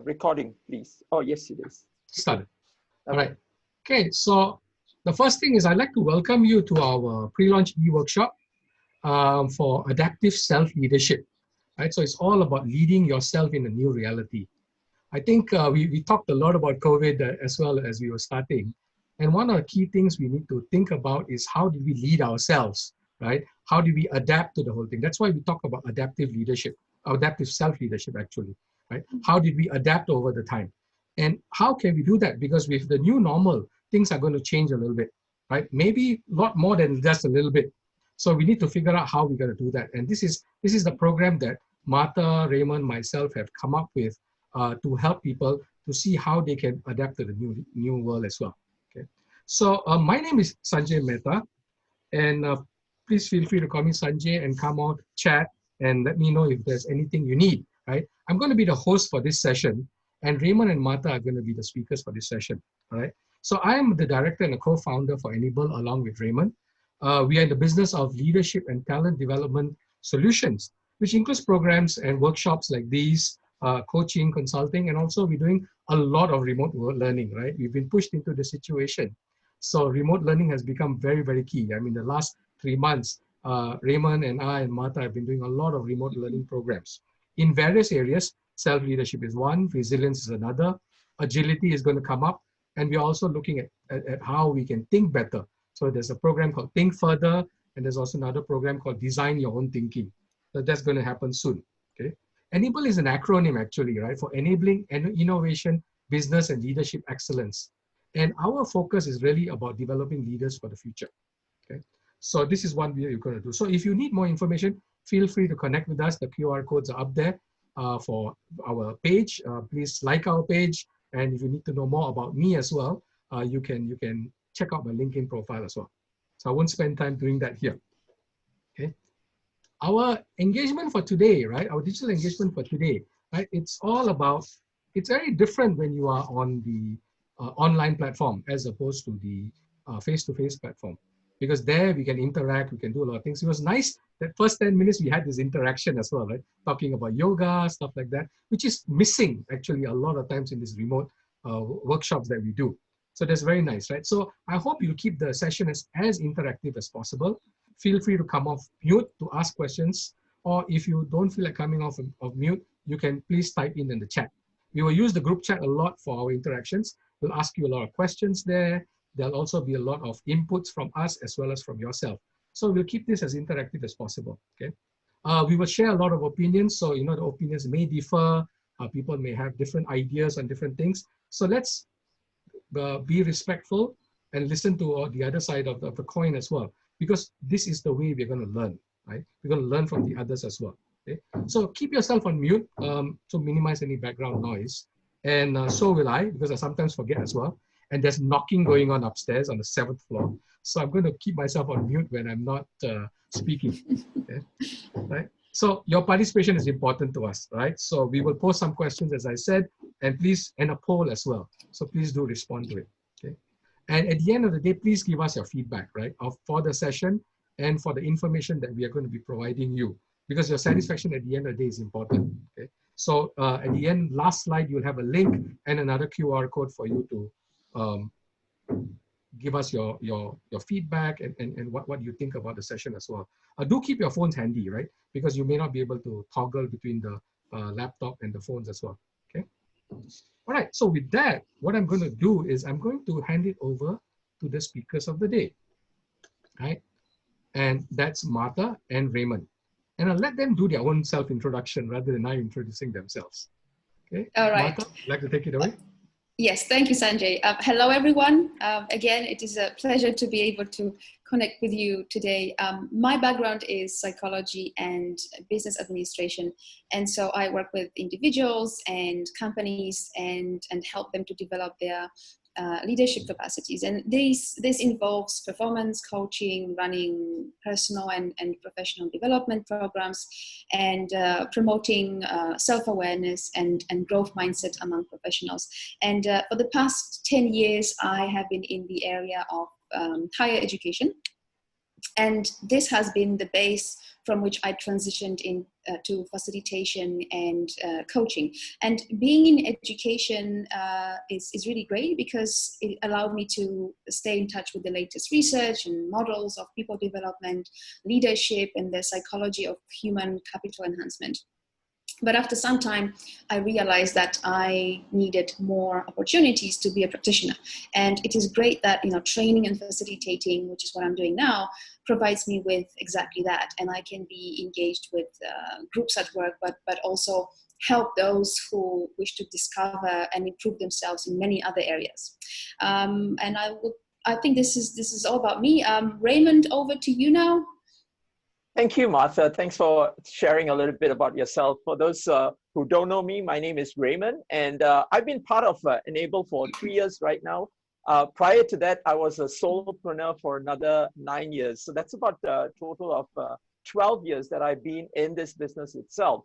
recording, please. Oh, yes, it is. Started. Okay. All right. Okay, so the first thing is I'd like to welcome you to our pre-launch e-workshop for adaptive self-leadership. Right, so it's all about leading yourself in a new reality. I think we talked a lot about COVID as well as we were starting. And one of the key things we need to think about is how do we lead ourselves, right? How do we adapt to the whole thing? That's why we talk about adaptive leadership, adaptive self-leadership actually, right? How did we adapt over the time? And how can we do that? Because with the new normal, things are going to change a little bit, right? Maybe a lot more than just a little bit. So we need to figure out how we're going to do that. And this is the program that Martha, Raymond, myself have come up with to help people to see how they can adapt to the new world as well. Okay, so my name is Sanjay Mehta, and please feel free to call me Sanjay and come on, chat, and let me know if there's anything you need. Right, I'm going to be the host for this session, and Raymond and Martha are going to be the speakers for this session. All right, so I am the director and a co-founder for Enable along with Raymond. We are in the business of leadership and talent development solutions, which includes programs and workshops like these, coaching, consulting, and also we're doing a lot of remote learning, right? We've been pushed into the situation. So remote learning has become very, very key. I mean, the last 3 months, Raymond and I and Martha have been doing a lot of remote learning programs in various areas. Self-leadership is one, resilience is another, agility is going to come up, and we're also looking at how we can think better. So there's a program called Think Further, and there's also another program called Design Your Own Thinking. So that's going to happen soon, okay? Enable is an acronym actually, right, for enabling innovation, business, and leadership excellence. And our focus is really about developing leaders for the future, okay? So this is one video you're going to do. So if you need more information, feel free to connect with us. The QR codes are up there for our page. Please like our page. And if you need to know more about me as well, you can check out my LinkedIn profile as well. So I won't spend time doing that here, okay? Our engagement for today, right? Our digital engagement for today, right? It's all about, it's very different when you are on the online platform as opposed to the face-to-face platform. Because there we can interact, we can do a lot of things. It was nice that first 10 minutes we had this interaction as well, right? Talking about yoga, stuff like that, which is missing actually a lot of times in these remote workshops that we do. So that's very nice, right? So I hope you'll keep the session as interactive as possible. Feel free to come off mute to ask questions, or if you don't feel like coming off of mute, you can please type in the chat. We will use the group chat a lot for our interactions. We'll ask you a lot of questions there. There'll also be a lot of inputs from us as well as from yourself. So we'll keep this as interactive as possible, okay? We will share a lot of opinions, so the opinions may differ. People may have different ideas on different things. So let's be respectful and listen to the other side of the coin as well, because this is the way we're going to learn, right? We're going to learn from the others as well, okay? So keep yourself on mute to minimize any background noise. And so will I, because I sometimes forget as well. And there's knocking going on upstairs on the 7th floor. So I'm going to keep myself on mute when I'm not speaking, okay? Right? So your participation is important to us, right? So we will post some questions, as I said, and a poll as well. So please do respond to it, okay? And at the end of the day, please give us your feedback, right, for the session and for the information that we are going to be providing you, because your satisfaction at the end of the day is important, okay? So at the end, last slide, you'll have a link and another QR code for you to give us your feedback and what you think about the session as well. Do keep your phones handy, right? Because you may not be able to toggle between the laptop and the phones as well, okay? All right, so with that, what I'm going to do is I'm going to hand it over to the speakers of the day, right? And that's Martha and Raymond. And I'll let them do their own self-introduction rather than I introducing themselves. Okay, all right. Martha, would you like to take it away? Yes, thank you, Sanjay. Hello, everyone. Again, it is a pleasure to be able to connect with you today. My background is psychology and business administration. And so I work with individuals and companies and help them to develop their leadership capacities. And this involves performance coaching, running personal and professional development programs, and promoting self-awareness and growth mindset among professionals. And for the past 10 years, I have been in the area of higher education. And this has been the base from which I transitioned to facilitation and coaching. And being in education is really great because it allowed me to stay in touch with the latest research and models of people development, leadership, and the psychology of human capital enhancement. But after some time, I realized that I needed more opportunities to be a practitioner. And it is great that, training and facilitating, which is what I'm doing now, provides me with exactly that. And I can be engaged with groups at work, but also help those who wish to discover and improve themselves in many other areas. And I think this is all about me. Raymond, over to you now. Thank you, Martha. Thanks for sharing a little bit about yourself. For those who don't know me, my name is Raymond, and I've been part of Enable for 3 years right now. Prior to that, I was a solopreneur for another 9 years. So that's about a total of 12 years that I've been in this business itself.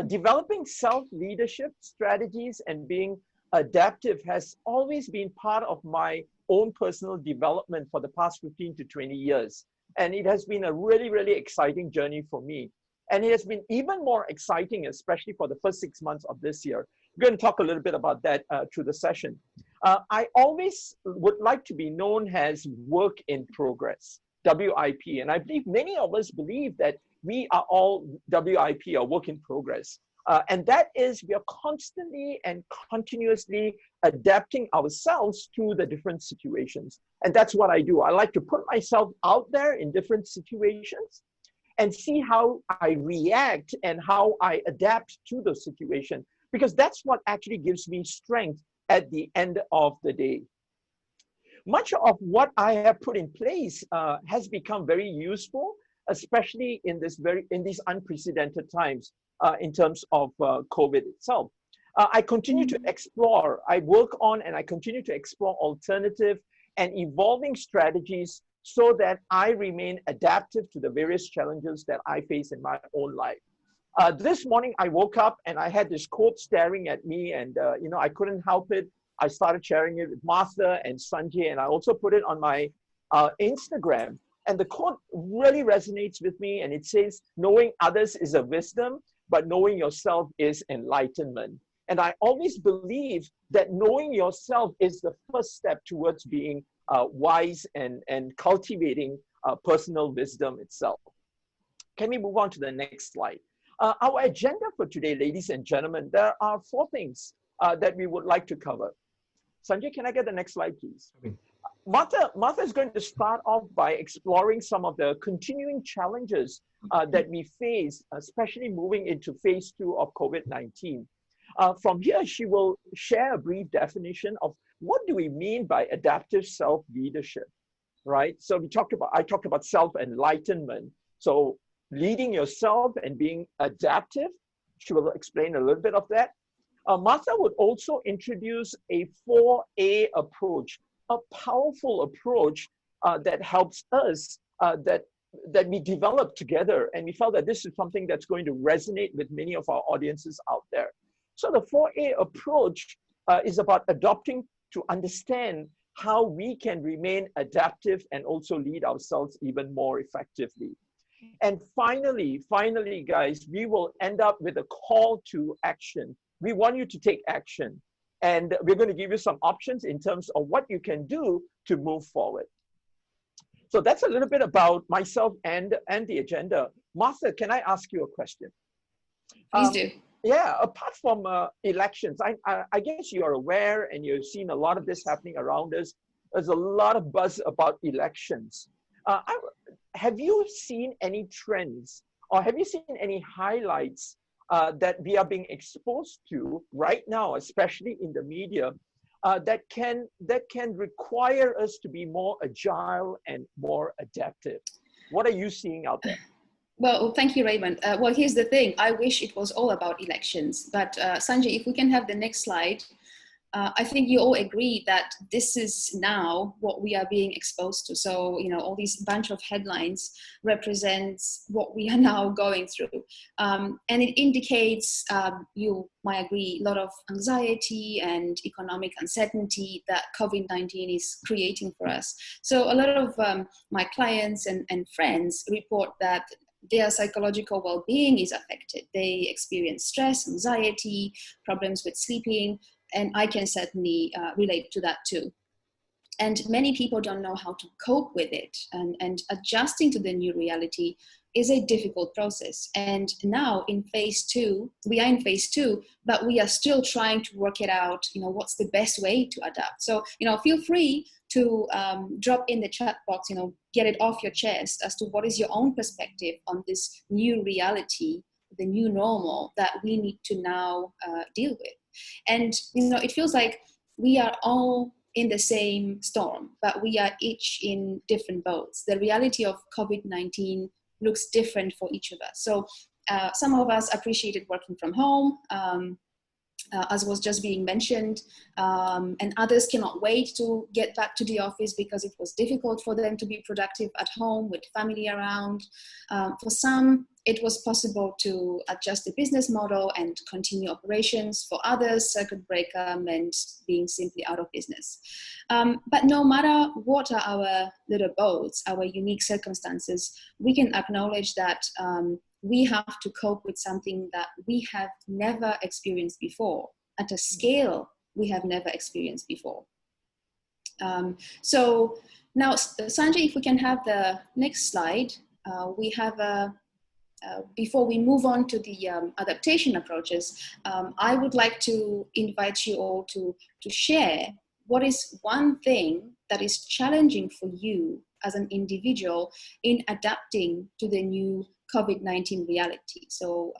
Developing self-leadership strategies and being adaptive has always been part of my own personal development for the past 15 to 20 years. And it has been a really, really exciting journey for me. And it has been even more exciting, especially for the first 6 months of this year. We're going to talk a little bit about that through the session. I always would like to be known as work in progress, WIP. And I believe many of us believe that we are all WIP, or work in progress. And that is, we are constantly and continuously adapting ourselves to the different situations. And that's what I do. I like to put myself out there in different situations and see how I react and how I adapt to those situations, because that's what actually gives me strength at the end of the day. Much of what I have put in place has become very useful, especially in these unprecedented times. In terms of COVID itself. I continue to explore, I work on and I continue to explore alternative and evolving strategies so that I remain adaptive to the various challenges that I face in my own life. This morning I woke up and I had this quote staring at me, and I couldn't help it. I started sharing it with Martha and Sanjay, and I also put it on my Instagram. And the quote really resonates with me, and it says, knowing others is a wisdom, but knowing yourself is enlightenment. And I always believe that knowing yourself is the first step towards being wise and cultivating personal wisdom itself. Can we move on to the next slide? Our agenda for today, ladies and gentlemen, there are 4 things that we would like to cover. Sanjay, can I get the next slide, please? Martha is going to start off by exploring some of the continuing challenges that we face, especially moving into phase 2 of COVID-19. From here, she will share a brief definition of what do we mean by adaptive self-leadership, right? So I talked about self-enlightenment. So leading yourself and being adaptive. She will explain a little bit of that. Martha would also introduce a 4A approach, a powerful approach that helps us, that we developed together. And we felt that this is something that's going to resonate with many of our audiences out there. So the 4A approach is about adopting to understand how we can remain adaptive and also lead ourselves even more effectively. And finally, guys, we will end up with a call to action. We want you to take action. And we're going to give you some options in terms of what you can do to move forward. So that's a little bit about myself and the agenda. Martha, can I ask you a question? Please do. Yeah, apart from elections, I guess you're aware and you've seen a lot of this happening around us. There's a lot of buzz about elections. Have you seen any trends, or have you seen any highlights that we are being exposed to right now, especially in the media, that can require us to be more agile and more adaptive? What are you seeing out there? Well, thank you, Raymond. Well, here's the thing. I wish it was all about elections. But Sanjay, if we can have the next slide. I think you all agree that this is now what we are being exposed to. So, all these bunch of headlines represents what we are now going through. And it indicates, you might agree, a lot of anxiety and economic uncertainty that COVID-19 is creating for us. So a lot of my clients and friends report that their psychological well-being is affected. They experience stress, anxiety, problems with sleeping, and I can certainly relate to that too. And many people don't know how to cope with it, and adjusting to the new reality is a difficult process. And now in phase 2, we are in phase 2, but we are still trying to work it out, what's the best way to adapt. So, feel free to drop in the chat box, get it off your chest as to what is your own perspective on this new reality, the new normal that we need to now deal with. And, it feels like we are all in the same storm, but we are each in different boats. The reality of COVID-19 looks different for each of us. So some of us appreciated working from home, as was just being mentioned, and others cannot wait to get back to the office because it was difficult for them to be productive at home with family around. For some, it was possible to adjust the business model and continue operations. For others, circuit breaker meant being simply out of business. But no matter what are our little boats, our unique circumstances, we can acknowledge that we have to cope with something that we have never experienced before, at a scale we have never experienced before. So now, Sanjay, if we can have the next slide, we have before we move on to the adaptation approaches, I would like to invite you all to share what is one thing that is challenging for you as an individual in adapting to the new COVID-19 reality. So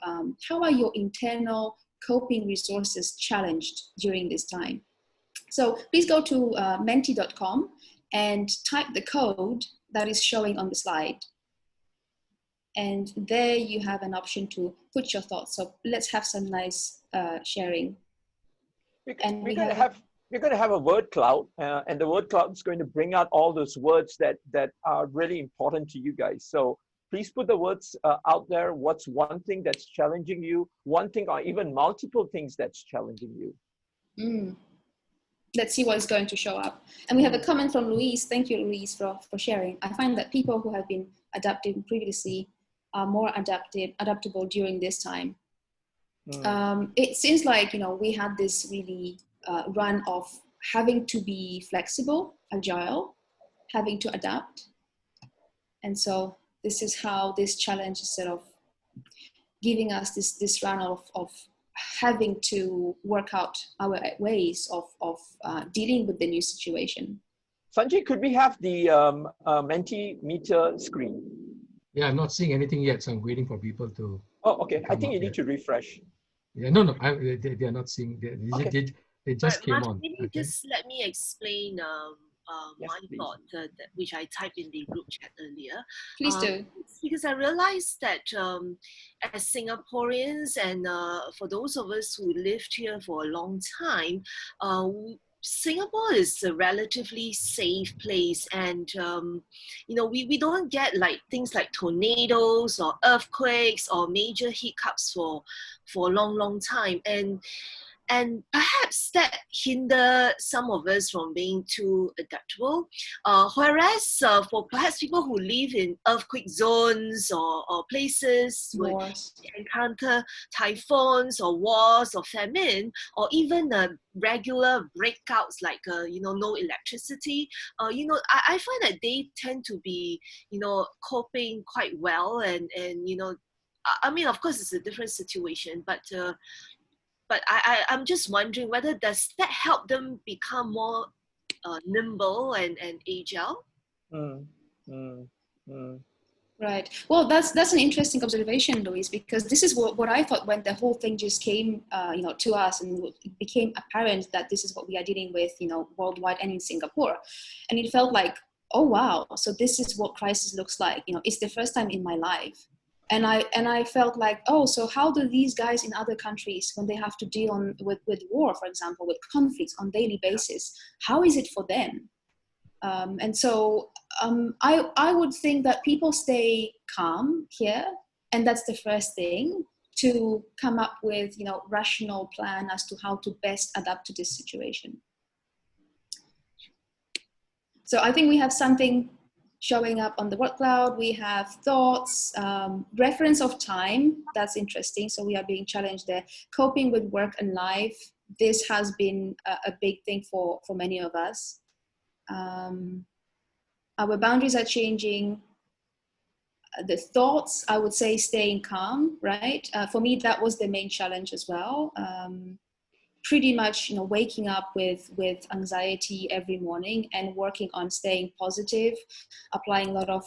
how are your internal coping resources challenged during this time? So please go to menti.com and type the code that is showing on the slide. And there you have an option to put your thoughts. So let's have some nice sharing. We're going to have a word cloud, and the word cloud is going to bring out all those words that are really important to you guys. So please put the words out there. What's one thing that's challenging you? One thing or even multiple things that's challenging you? Let's see what is going to show up. And we have a comment from Louise. Thank you, Louise, for sharing. I find that people who have been adapting previously are more adaptable during this time. It seems like, we had this really run of having to be flexible, agile, having to adapt. And so this is how this challenge is sort of giving us this run of having to work out our ways of dealing with the new situation. Sanjay, could we have the Mentimeter screen? Yeah, I'm not seeing anything yet, so I'm waiting for people to. Oh, okay. I think you need to refresh. Yeah, no, they are not seeing. They just came on. Maybe just let me explain Yes, my please. thought, which I typed in the group chat earlier. Please do. Because I realized that as Singaporeans and for those of us who lived here for a long time, Singapore is a relatively safe place, and we don't get like things like tornadoes or earthquakes or major hiccups for a long time, and perhaps that hinder some of us from being too adaptable. Whereas for perhaps people who live in earthquake zones or places where they encounter typhoons or wars or famine, or even regular breakouts like no electricity, I find that they tend to be coping quite well, and I mean, of course it's a different situation, but I'm just wondering whether does that help them become more nimble and agile? Right. Well, that's an interesting observation, Louise, because this is what I thought when the whole thing just came, to us, and it became apparent that this is what we are dealing with, worldwide and in Singapore, and it felt like, oh wow, so this is what crisis looks like. It's the first time in my life. And I felt like, oh, so how do these guys in other countries, when they have to deal with war, for example, with conflicts on daily basis, how is it for them? And so I would think that people stay calm here, and that's the first thing, to come up with rational plan as to how to best adapt to this situation. So I think we have something showing up on the word cloud. We have thoughts, reference of time. That's interesting. So we are being challenged there. Coping with work and life. This has been a big thing for many of us. Our boundaries are changing. The thoughts, I would say, staying calm, right? For me, that was the main challenge as well. Pretty much, waking up with anxiety every morning and working on staying positive, applying a lot of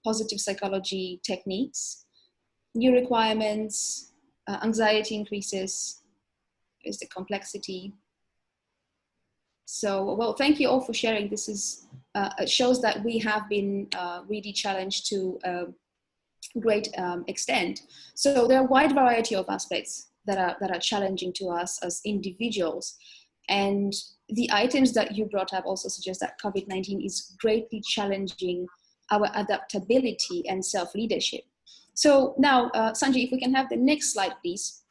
positive psychology techniques. New requirements, anxiety increases, is the complexity. So, well, thank you all for sharing. This is it shows that we have been really challenged to a great extent. So there are a wide variety of aspects that are challenging to us as individuals. And the items that you brought up also suggest that COVID-19 is greatly challenging our adaptability and self-leadership. So now, Sanjay, if we can have the next slide, please,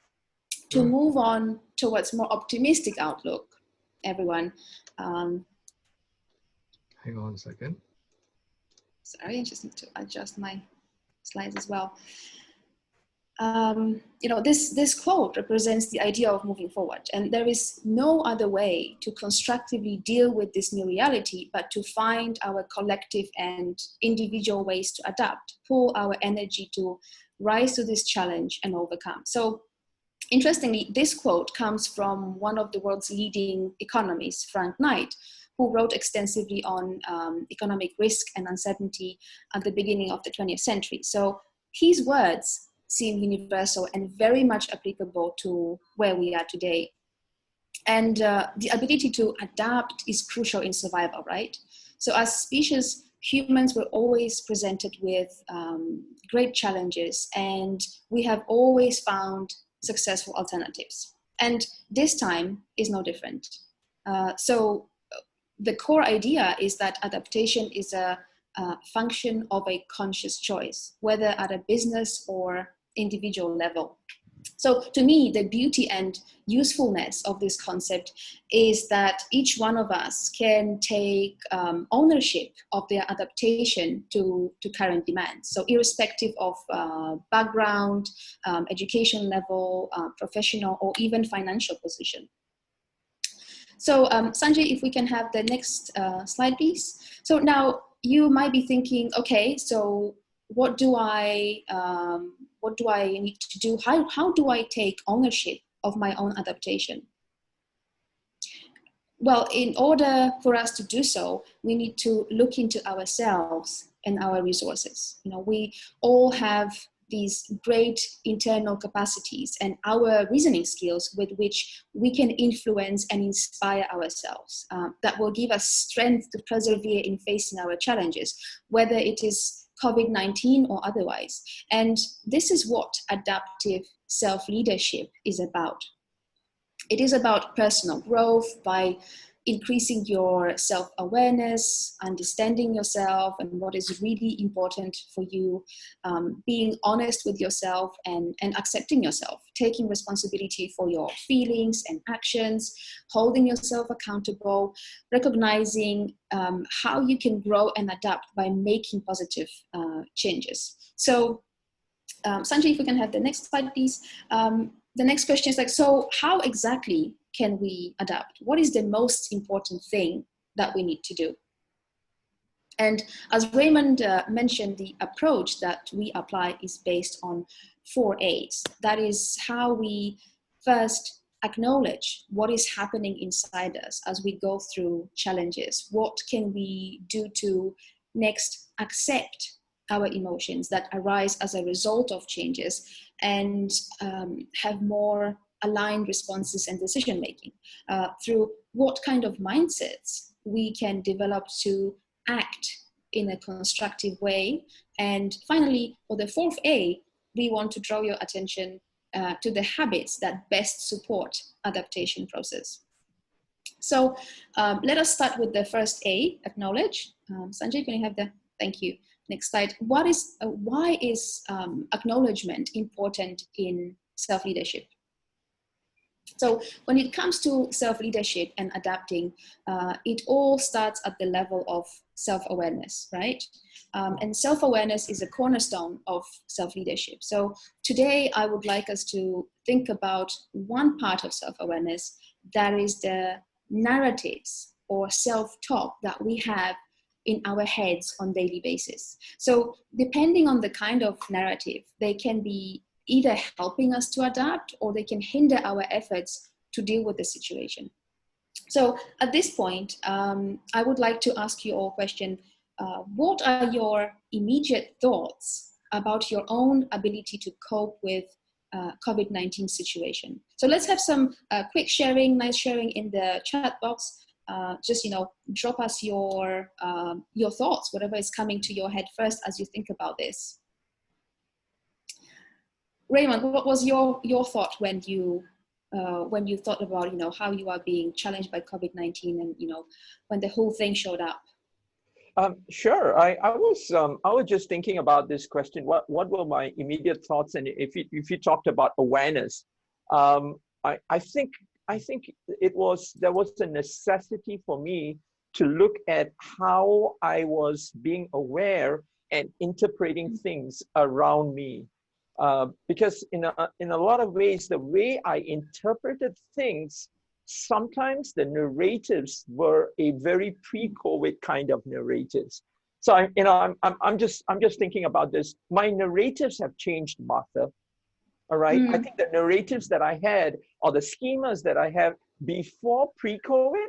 to move on towards more optimistic outlook, everyone. Hang on a second. Sorry, I just need to adjust my slides as well. This quote represents the idea of moving forward, and there is no other way to constructively deal with this new reality but to find our collective and individual ways to adapt, pull our energy to rise to this challenge and overcome. So interestingly, this quote comes from one of the world's leading economists, Frank Knight, who wrote extensively on economic risk and uncertainty at the beginning of the 20th century. So his words seem universal and very much applicable to where we are today. And the ability to adapt is crucial in survival, right? So as species, humans were always presented with great challenges, and we have always found successful alternatives. And this time is no different. So the core idea is that adaptation is a function of a conscious choice, whether at a business or individual level. So to me, the beauty and usefulness of this concept is that each one of us can take ownership of their adaptation to current demands. So irrespective of background, education level, professional, or even financial position. So Sanjay, if we can have the next slide, please. So now you might be thinking, okay, so what do I need to do? How do I take ownership of my own adaptation? Well, in order for us to do so, we need to look into ourselves and our resources. We all have these great internal capacities and our reasoning skills with which we can influence and inspire ourselves. That will give us strength to persevere in facing our challenges, whether it is COVID-19 or otherwise. And this is what adaptive self-leadership is about. It is about personal growth by increasing your self-awareness, understanding yourself and what is really important for you, being honest with yourself and accepting yourself, taking responsibility for your feelings and actions, holding yourself accountable, recognizing how you can grow and adapt by making positive changes. So Sanjay, if we can have the next slide, please. The next question is so how exactly can we adapt? What is the most important thing that we need to do? And as Raymond mentioned, the approach that we apply is based on 4 A's. That is how we first acknowledge what is happening inside us as we go through challenges. What can we do to next accept our emotions that arise as a result of changes and have more aligned responses and decision making, through what kind of mindsets we can develop to act in a constructive way. And finally, for the 4th A, we want to draw your attention to the habits that best support adaptation process. So let us start with the first A, acknowledge. Sanjay, can you have the, thank you. Next slide. Why is acknowledgement important in self-leadership? So when it comes to self-leadership and adapting, it all starts at the level of self-awareness, right? And self-awareness is a cornerstone of self-leadership. So today I would like us to think about one part of self-awareness, that is the narratives or self-talk that we have in our heads on daily basis. So depending on the kind of narrative, they can be either helping us to adapt or they can hinder our efforts to deal with the situation. So at this point, I would like to ask you all a question. What are your immediate thoughts about your own ability to cope with COVID-19 situation? So let's have some quick sharing, nice sharing in the chat box. Just, you know, drop us your thoughts, whatever is coming to your head first as you think about this. Raymond, what was your thought when you thought about, you know, how you are being challenged by COVID-19 and, you know, when the whole thing showed up? Sure. I was just thinking about this question. What were my immediate thoughts? And if you talked about awareness, I think there was a necessity for me to look at how I was being aware and interpreting things around me. Because in a lot of ways, the way I interpreted things, sometimes the narratives were a very pre-COVID kind of narratives. So I'm just thinking about this. My narratives have changed, Martha. All right. I think the narratives that I had or the schemas that I have before pre-COVID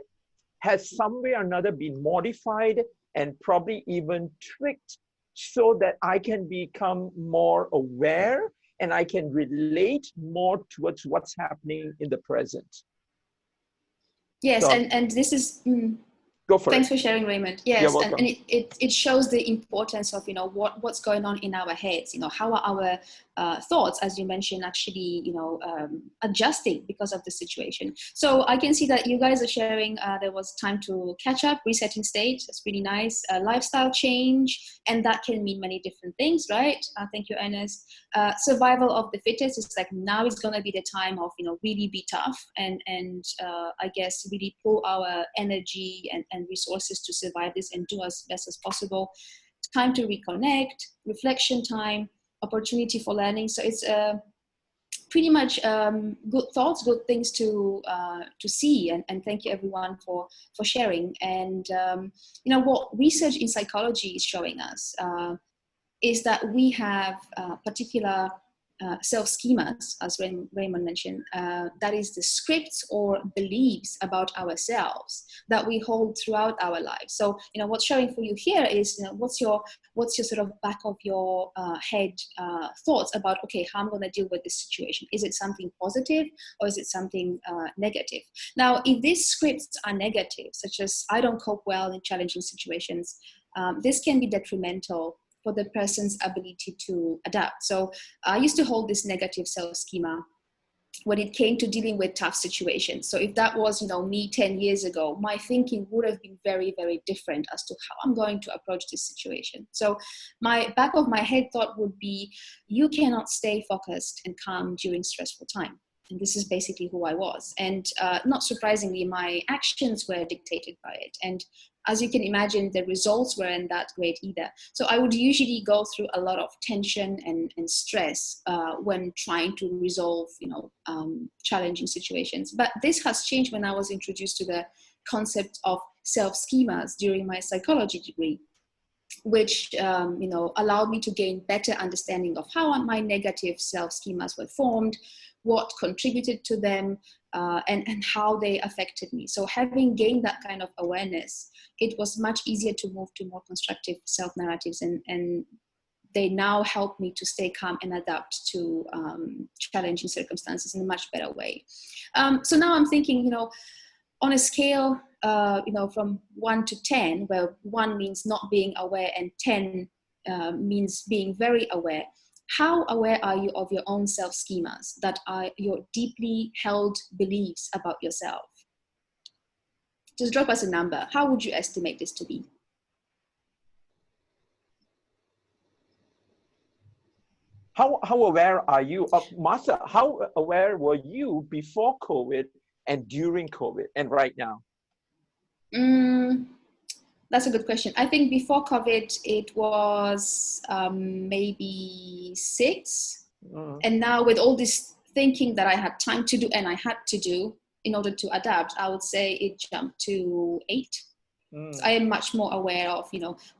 has some way or another been modified and probably even tweaked so that I can become more aware and I can relate more towards what's happening in the present. Yes, So, and this is... Go for Thanks it. for sharing, Raymond. Yes, You're welcome. and it shows the importance of, you know, what's going on in our heads. You know, how are our thoughts, as you mentioned, actually, you know, adjusting because of the situation. So I can see that you guys are sharing. There was time to catch up, resetting state. That's really nice. Lifestyle change, and that can mean many different things, right? Thank you, Ernest. Survival of the fittest is like, now is going to be the time of, you know, really be tough and I guess really pull our energy and resources to survive this and do as best as possible. Time to reconnect, reflection time, opportunity for learning. So it's pretty much good thoughts, good things to see, and thank you everyone for sharing. And you know, what research in psychology is showing us is that we have particular self-schemas, as Raymond mentioned, that is the scripts or beliefs about ourselves that we hold throughout our lives. So, you know, what's showing for you here is, you know, what's your sort of back of your head thoughts about, okay, how I'm going to deal with this situation. Is it something positive or is it something negative? Now, if these scripts are negative, such as I don't cope well in challenging situations, this can be detrimental for the person's ability to adapt. So I used to hold this negative self-schema when it came to dealing with tough situations. So if that was, you know, me 10 years ago, my thinking would have been very, very different as to how I'm going to approach this situation. So my back of my head thought would be, you cannot stay focused and calm during stressful time. And this is basically who I was. And not surprisingly, my actions were dictated by it. And as you can imagine, the results weren't that great either. So I would usually go through a lot of tension and stress when trying to resolve, you know, challenging situations. But this has changed when I was introduced to the concept of self-schemas during my psychology degree, which you know, allowed me to gain better understanding of how my negative self-schemas were formed, what contributed to them, and how they affected me. So having gained that kind of awareness, it was much easier to move to more constructive self-narratives, and they now help me to stay calm and adapt to challenging circumstances in a much better way. So now I'm thinking, you know, on a scale, you know, from 1 to 10, where 1 means not being aware and 10 means being very aware, how aware are you of your own self-schemas that are your deeply held beliefs about yourself? Just drop us a number. How would you estimate this to be? How aware are you of, Martha, how aware were you before COVID and during COVID and right now? That's a good question. I think before COVID, it was maybe 6. And now with all this thinking that I had time to do and I had to do in order to adapt, I would say it jumped to 8. So I am much more aware of,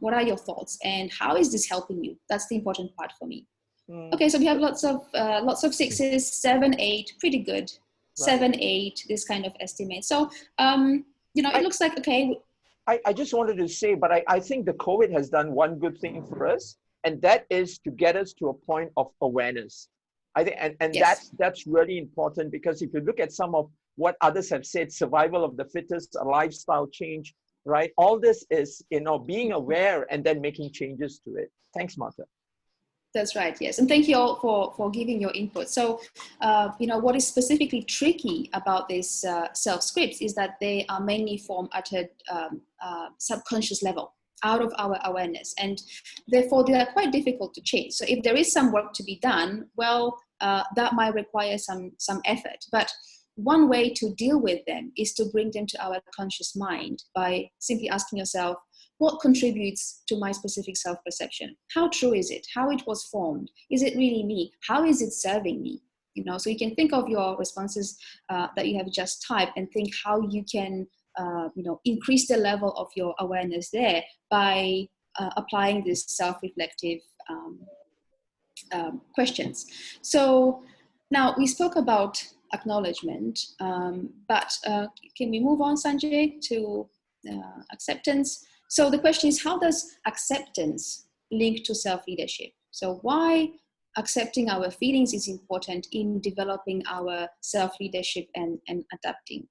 what are your thoughts and how is this helping you? That's the important part for me. Okay, so we have lots of 6s, 7, 8, pretty good. Right. 7, 8, this kind of estimate. So, it looks like, okay. I just wanted to say, but I think the COVID has done one good thing for us, and that is to get us to a point of awareness. I think, and yes, that's really important, because if you look at some of what others have said, survival of the fittest, a lifestyle change, right? All this is, being aware and then making changes to it. Thanks, Martha. That's right, yes. And thank you all for giving your input. So, what is specifically tricky about these self-scripts is that they are mainly formed at a subconscious level, out of our awareness. And therefore, they are quite difficult to change. So if there is some work to be done, well, that might require some effort. But one way to deal with them is to bring them to our conscious mind by simply asking yourself, what contributes to my specific self-perception? How true is it? How it was formed? Is it really me? How is it serving me? So you can think of your responses that you have just typed and think how you can, increase the level of your awareness there by applying these self-reflective questions. So now we spoke about acknowledgement, but can we move on, Sanjay, to acceptance? So the question is, how does acceptance link to self-leadership? So why accepting our feelings is important in developing our self-leadership and adapting?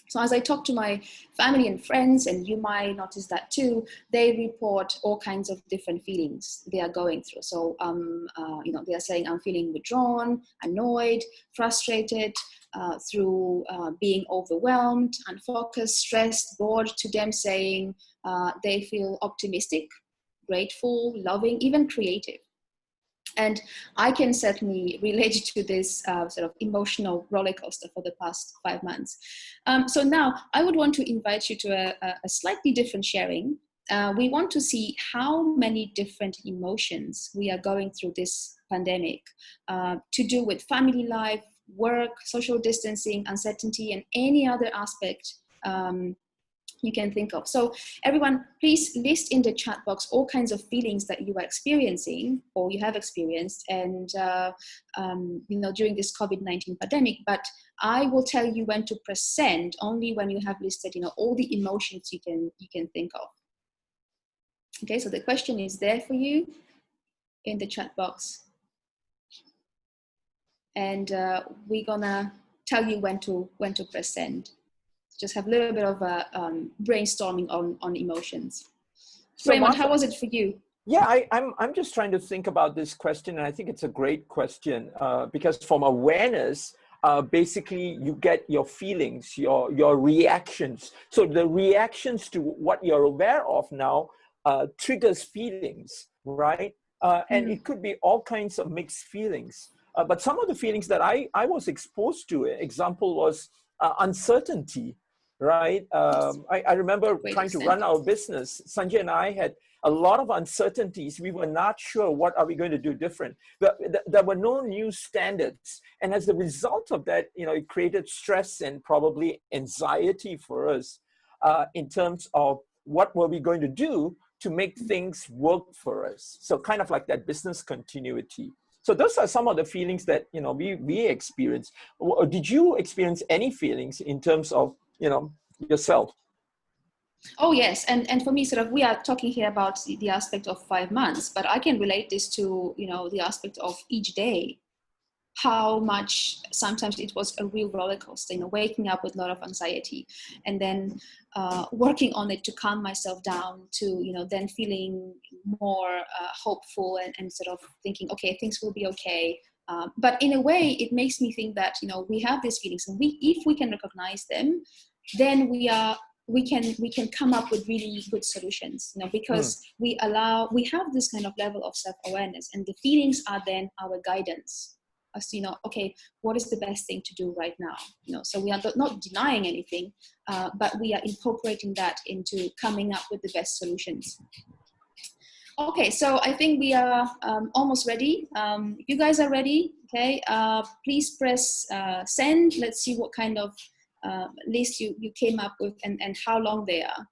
So as I talk to my family and friends, and you might notice that too, they report all kinds of different feelings they are going through. So, they are saying, I'm feeling withdrawn, annoyed, frustrated, through being overwhelmed, unfocused, stressed, bored, to them saying they feel optimistic, grateful, loving, even creative. And I can certainly relate to this sort of emotional roller coaster for the past 5 months. So now I would want to invite you to a slightly different sharing. We want to see how many different emotions we are going through this pandemic to do with family life, work, social distancing, uncertainty, and any other aspect you can think of. So everyone, please list in the chat box all kinds of feelings that you are experiencing or you have experienced and during this COVID-19 pandemic. But I will tell you when to press send only when you have listed all the emotions you can think of. Okay, so the question is there for you in the chat box. And we're gonna tell you when to press send. Just have a little bit of brainstorming on emotions. So Raymond, Martha, how was it for you? Yeah, I'm just trying to think about this question, and I think it's a great question because from awareness, basically you get your feelings, your reactions. So the reactions to what you're aware of now triggers feelings, right? And it could be all kinds of mixed feelings. But some of the feelings that I was exposed to, example was uncertainty, right? I remember trying to run our business. Sanjay and I had a lot of uncertainties. We were not sure what are we going to do different. But there were no new standards. And as a result of that, it created stress and probably anxiety for us in terms of what were we going to do to make things work for us. So kind of like that business continuity. So those are some of the feelings that, we experience. Did you experience any feelings in terms of, yourself? Oh, yes. And for me, we are talking here about the aspect of 5 months, but I can relate this to, the aspect of each day, how much sometimes it was a real roller coaster, waking up with a lot of anxiety and then working on it to calm myself down to, then feeling more hopeful and sort of thinking, okay, things will be okay. But in a way, it makes me think that, we have these feelings and if we can recognize them, then we can come up with really good solutions, because we have this kind of level of self-awareness and the feelings are then our guidance. as to, okay, what is the best thing to do right now? So we are not denying anything, but we are incorporating that into coming up with the best solutions. Okay, so I think we are almost ready. If you guys are ready, okay, please press send. Let's see what kind of list you came up with and how long they are.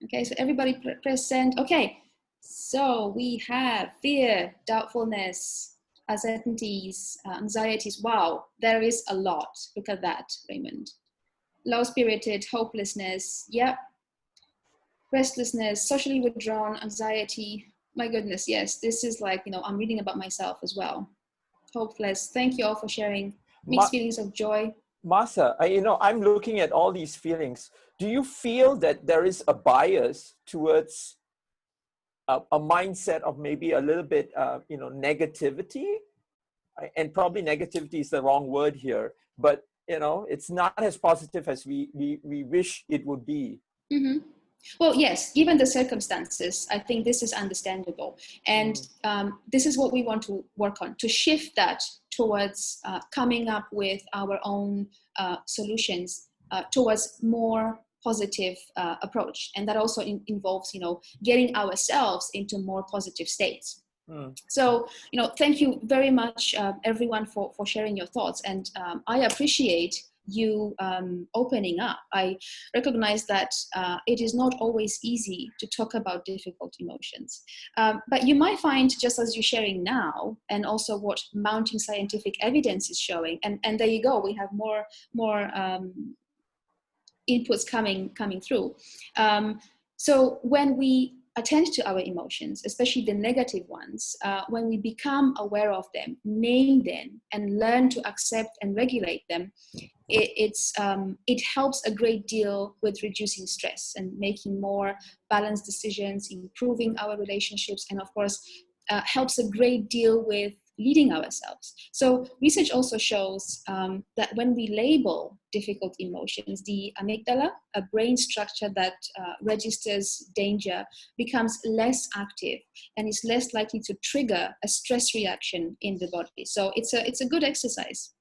Okay, so everybody press send. Okay, so we have fear, doubtfulness, uncertainties, anxieties. Wow, there is a lot. Look at that, Raymond. Low-spirited, hopelessness. Yep. Restlessness, socially withdrawn, anxiety. My goodness, yes, this is like, I'm reading about myself as well. Hopeless. Thank you all for sharing. Mixed feelings of joy. Martha, I'm looking at all these feelings. Do you feel that there is a bias towards a mindset of maybe a little bit, negativity? And probably negativity is the wrong word here, but, it's not as positive as we wish it would be. Mm-hmm. Well, yes, given the circumstances, I think this is understandable. And this is what we want to work on, to shift that towards coming up with our own solutions towards more positive approach. And that also involves, getting ourselves into more positive states. So, thank you very much, everyone, for sharing your thoughts. And I appreciate you opening up. I recognize that it is not always easy to talk about difficult emotions. But you might find, just as you're sharing now, and also what mounting scientific evidence is showing, and there you go, we have more inputs coming through. So when we attend to our emotions, especially the negative ones, when we become aware of them, name them, and learn to accept and regulate them, it helps a great deal with reducing stress and making more balanced decisions, improving our relationships, and of course, helps a great deal with leading ourselves. So research also shows that when we label difficult emotions, the amygdala, a brain structure that registers danger, becomes less active and is less likely to trigger a stress reaction in the body. So it's a good exercise.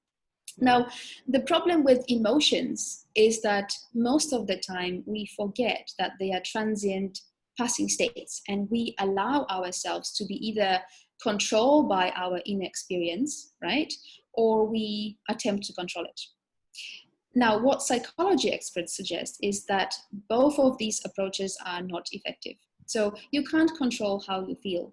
Now, the problem with emotions is that most of the time we forget that they are transient, passing states, and we allow ourselves to be either controlled by our inexperience, right? Or we attempt to control it. Now, what psychology experts suggest is that both of these approaches are not effective. So you can't control how you feel.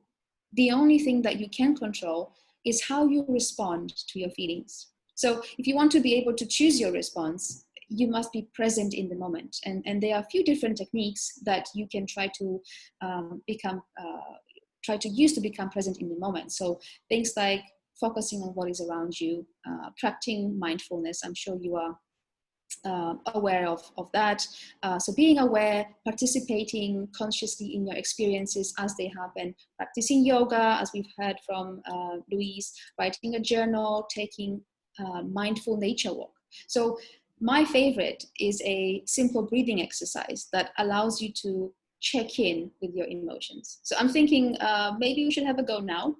The only thing that you can control is how you respond to your feelings. So if you want to be able to choose your response, you must be present in the moment. And there are a few different techniques that you can try to use to become present in the moment. So things like focusing on what is around you, practicing mindfulness. I'm sure you are aware of that. So being aware, participating consciously in your experiences as they happen, practicing yoga, as we've heard from Louise, writing a journal, taking mindful nature walk. So my favorite is a simple breathing exercise that allows you to check in with your emotions. So I'm thinking maybe we should have a go now.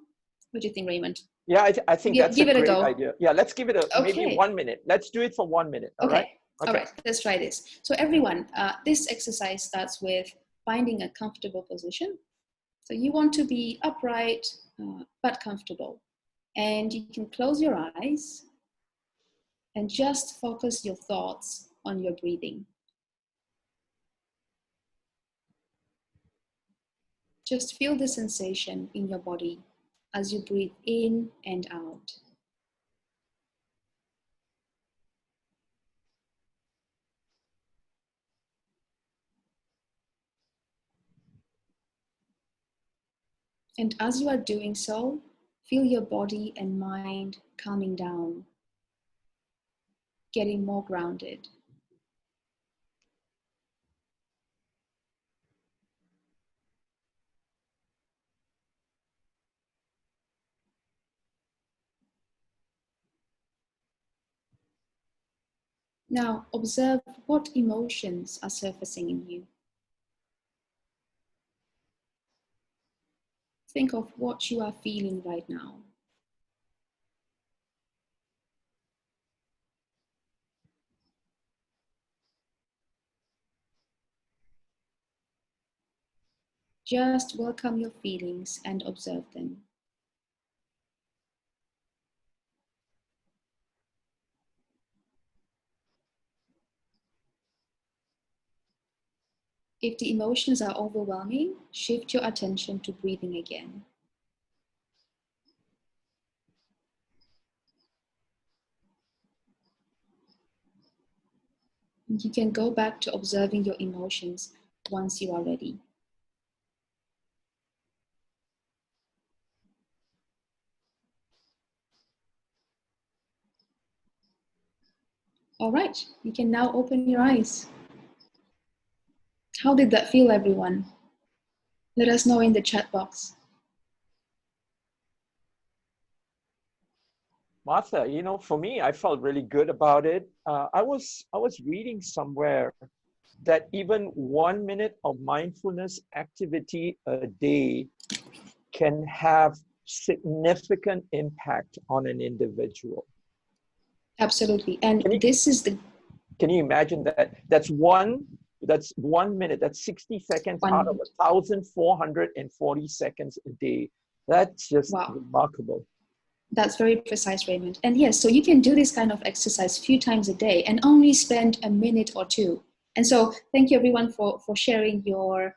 What do you think, Raymond? Yeah, I think that's a great go. idea. Yeah, let's give it maybe 1 minute. Let's do it for 1 minute. All right? Okay. All right, let's try this. So everyone, this exercise starts with finding a comfortable position. So you want to be upright, but comfortable. And you can close your eyes and just focus your thoughts on your breathing. Just feel the sensation in your body as you breathe in and out. And as you are doing so, feel your body and mind calming down, getting more grounded. Now, observe what emotions are surfacing in you. Think of what you are feeling right now. Just welcome your feelings and observe them. If the emotions are overwhelming, shift your attention to breathing again. You can go back to observing your emotions once you are ready. All right, you can now open your eyes. How did that feel, everyone? Let us know in the chat box. Martha, you know, for me, I felt really good about it. I was reading somewhere that even 1 minute of mindfulness activity a day can have significant impact on an individual. Absolutely, and Can you, this is the can you imagine that? That's 1 minute. That's 60 seconds one. out of 1,440 seconds a day. That's just Wow. remarkable. That's very precise, Raymond. And yes, so you can do this kind of exercise a few times a day and only spend a minute or two. And so thank you everyone for sharing your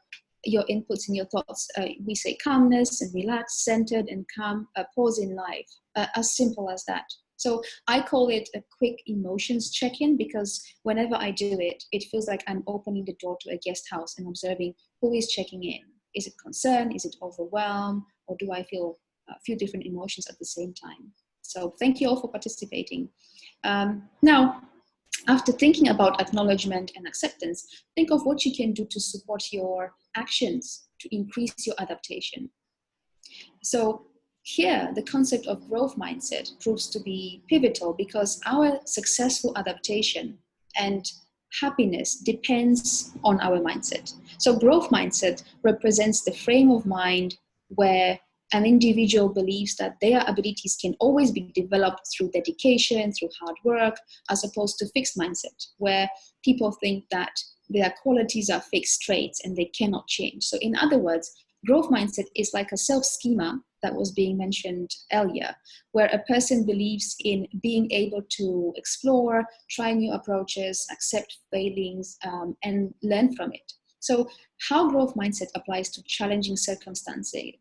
inputs and your thoughts. We say calmness and relax, centered and calm, pause in life, as simple as that. So I call it a quick emotions check-in because whenever I do it, it feels like I'm opening the door to a guest house and observing who is checking in. Is it concern? Is it overwhelm? Or do I feel a few different emotions at the same time? So thank you all for participating. Now, after thinking about acknowledgement and acceptance, think of what you can do to support your actions to increase your adaptation. So here, the concept of growth mindset proves to be pivotal because our successful adaptation and happiness depends on our mindset. So growth mindset represents the frame of mind where an individual believes that their abilities can always be developed through dedication, through hard work, as opposed to fixed mindset, where people think that their qualities are fixed traits and they cannot change. So in other words, growth mindset is like a self-schema that was being mentioned earlier, where a person believes in being able to explore, try new approaches, accept failings, and learn from it. So how growth mindset applies to challenging circumstances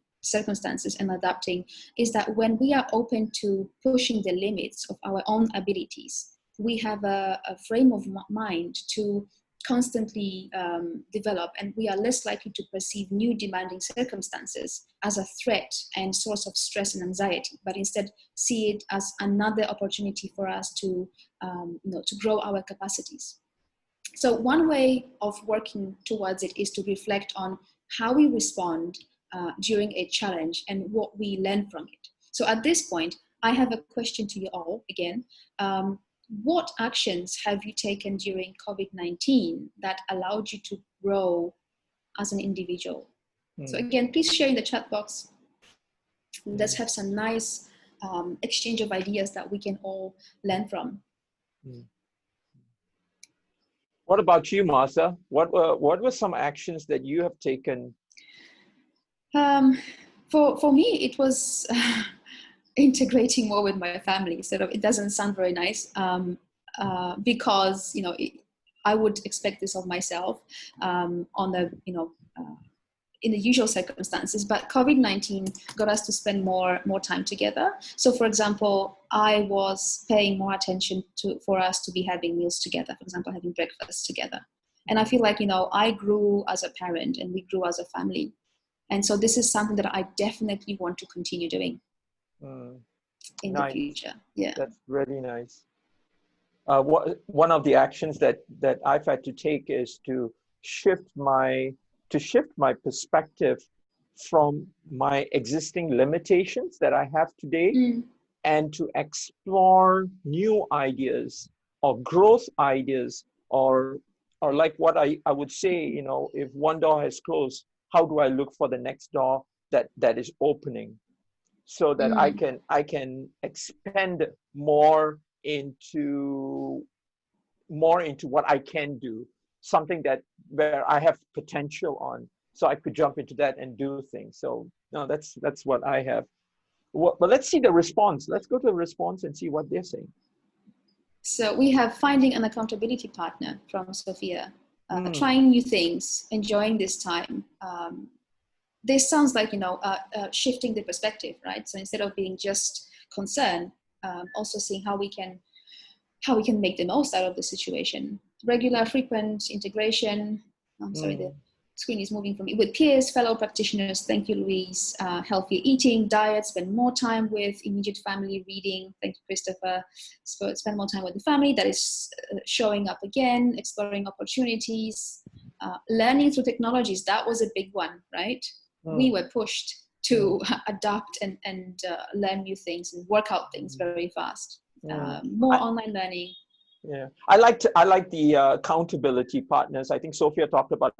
and adapting is that when we are open to pushing the limits of our own abilities, we have a frame of mind to constantly develop, and we are less likely to perceive new demanding circumstances as a threat and source of stress and anxiety, but instead see it as another opportunity for us to grow our capacities. So one way of working towards it is to reflect on how we respond during a challenge and what we learn from it. So at this point, I have a question to you all again. What actions have you taken during COVID-19 that allowed you to grow as an individual? So again, please share in the chat box. Let's have some nice exchange of ideas that we can all learn from. What about you, Martha? What were some actions that you have taken? For me, it was integrating more with my family. So it doesn't sound very nice because I would expect this of myself on the in the usual circumstances, but COVID-19 got us to spend more time together. So for example, I was paying more attention for us to be having meals together, for example, having breakfast together. And I feel like, I grew as a parent and we grew as a family. And so this is something that I definitely want to continue doing in the future. Yeah. That's really nice. One of the actions that I've had to take is to shift my perspective from my existing limitations that I have today and to explore new ideas or growth ideas or like what I would say, if one door has closed, how do I look for the next door that is opening so that I can expand more into what I can do, something where I have potential on. so I could jump into that and do things. So no, that's what I have. But let's see the response. Let's go to the response and see what they're saying. So we have finding an accountability partner from Sophia. Trying new things, enjoying this time. This sounds like, shifting the perspective, right? So instead of being just concerned, also seeing how we can make the most out of the situation. Regular, frequent integration. I'm sorry, the screen is moving from me. With peers, fellow practitioners. Thank you, Louise. Healthier eating, diet, spend more time with immediate family, reading. Thank you, Christopher. So spend more time with the family. That is showing up again, exploring opportunities, learning through technologies. That was a big one, right? We were pushed to adapt and learn new things and work out things very fast. More online learning. Yeah, I like the accountability partners. I think Sophia talked about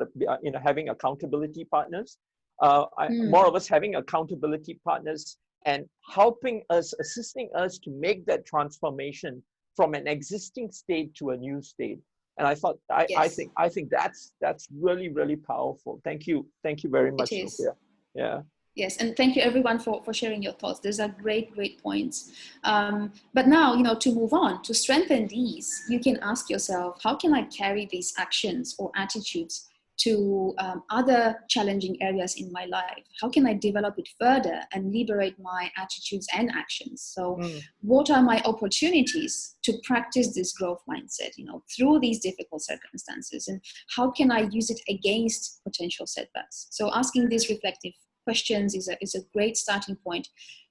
having accountability partners. More of us having accountability partners and helping us, assisting us to make that transformation from an existing state to a new state. And I thought I think that's really, really powerful. Thank you very much, Sophia. Yeah. Yes, and thank you everyone for sharing your thoughts. These are great points. But now, to move on, to strengthen these, you can ask yourself, how can I carry these actions or attitudes to other challenging areas in my life? How can I develop it further and liberate my attitudes and actions? So what are my opportunities to practice this growth mindset, through these difficult circumstances? And how can I use it against potential setbacks? So asking these reflective questions is a great starting point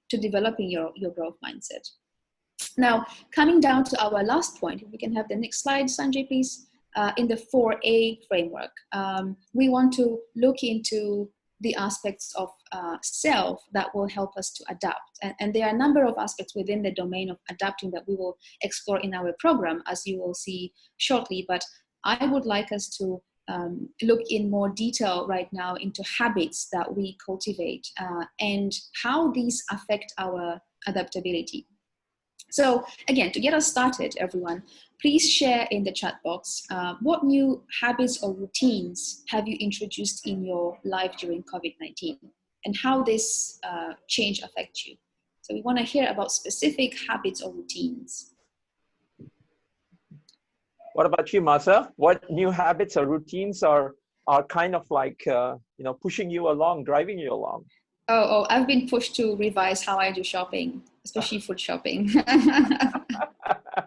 to developing your growth mindset. Now, coming down to our last point, if we can have the next slide, Sanjay, please. In the 4A framework, we want to look into the aspects of self that will help us to adapt. And there are a number of aspects within the domain of adapting that we will explore in our program, as you will see shortly. But I would like us to look in more detail right now into habits that we cultivate and how these affect our adaptability. So again, to get us started, everyone, please share in the chat box what new habits or routines have you introduced in your life during COVID-19 and how this change affects you. So we want to hear about specific habits or routines. What about you, Martha? What new habits or routines are kind of like, pushing you along, driving you along? Oh, I've been pushed to revise how I do shopping, especially food shopping.